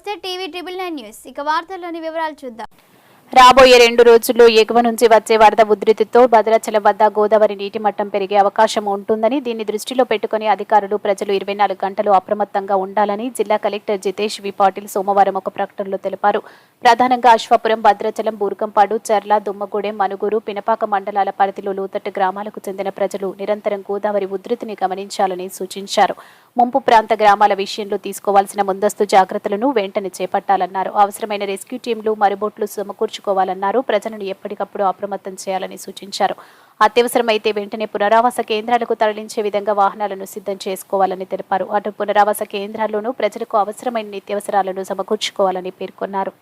నమస్తే TV triple 9 news ఇక వార్తల్లోని వివరాలు చూద్దాం. రాబోయే 2 రోజుల్లో ఎగువ నుంచి వచ్చే వరద ఉధృతితో భద్రాచలం వద్ద గోదావరి నీటి మట్టం పెరిగే అవకాశం ఉంటుందని దీన్ని దృష్టిలో పెట్టుకుని అధికారులు ప్రజలు 24 గంటలు అప్రమత్తంగా ఉండాలని జిల్లా కలెక్టర్ జితేష్ వి పాటిల్ సోమవారం ఒక ప్రకటనలో తెలిపారు. ప్రధానంగా అశ్వాపురం, భద్రాచలం, బూర్గంపాడు, చర్ల, దుమ్మగూడెం, మనుగూరు, పినపాక మండలాల పరిధిలో లోతట్టు గ్రామాలకు చెందిన ప్రజలు నిరంతరం గోదావరి ఉధృతిని గమనించాలని సూచించారు. ముంపు ప్రాంత గ్రామాల విషయంలో తీసుకోవాల్సిన ముందస్తు జాగ్రత్తలను వెంటనే చేపట్టాలన్నారు. అవసరమైన రెస్క్యూ టీంలు, మరిబోట్లు సమకూర్చుకోవాలన్నారు. ప్రజలను ఎప్పటికప్పుడు అప్రమత్తం చేయాలని సూచించారు. అత్యవసరమైతే వెంటనే పునరావాస కేంద్రాలకు తరలించే విధంగా వాహనాలను సిద్ధం చేసుకోవాలని తెలిపారు. అటు పునరావాస కేంద్రాల్లోనూ ప్రజలకు అవసరమైన నిత్యావసరాలను సమకూర్చుకోవాలని పేర్కొన్నారు.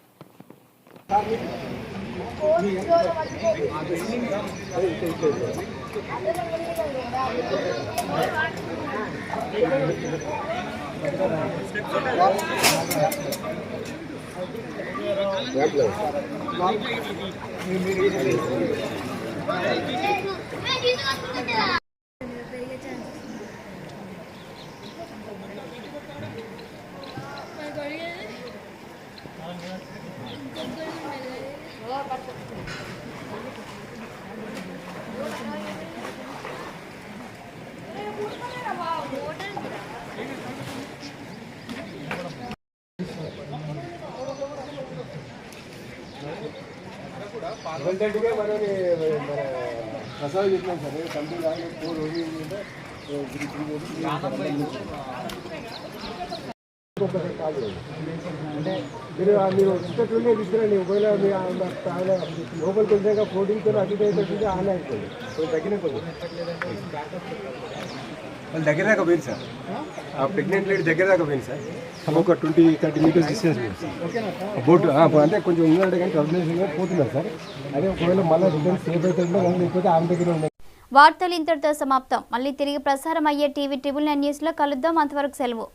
అంటే మీరు ఇష్టట్లుండే తీసుకురండి. ఒకవేళ లోపలికి వెళ్తాక ప్రోటీన్తో అటు అయిపోతుంది, ఆన్ అయిపోయింది. తగ్గిన కొద్ది వాళ్ళు దగ్గర దాకా పోయింది సార్. ఆ ప్రెగ్నెంట్ లేడీ దగ్గర దాకా పోయింది సార్. ఒక 20-30 మీటర్స్ డిస్టెన్స్ బోట్ అంటే కొంచెం ఉందంటే కానీ ట్రబులేషన్గా పోతున్నారు సార్. అదే ఒకవేళ మళ్ళీ రిటర్న్ సేఫ్ అయితే కానీ లేకపోతే ఆమె దగ్గర ఉన్నాయి. వార్తలు ఇంతటితో సమాప్తం. మళ్ళీ తిరిగి ప్రసారం అయ్యే టీవీ ట్రిబుల్ 9 న్యూస్లో కలుద్దాం. అంతవరకు సెలవు.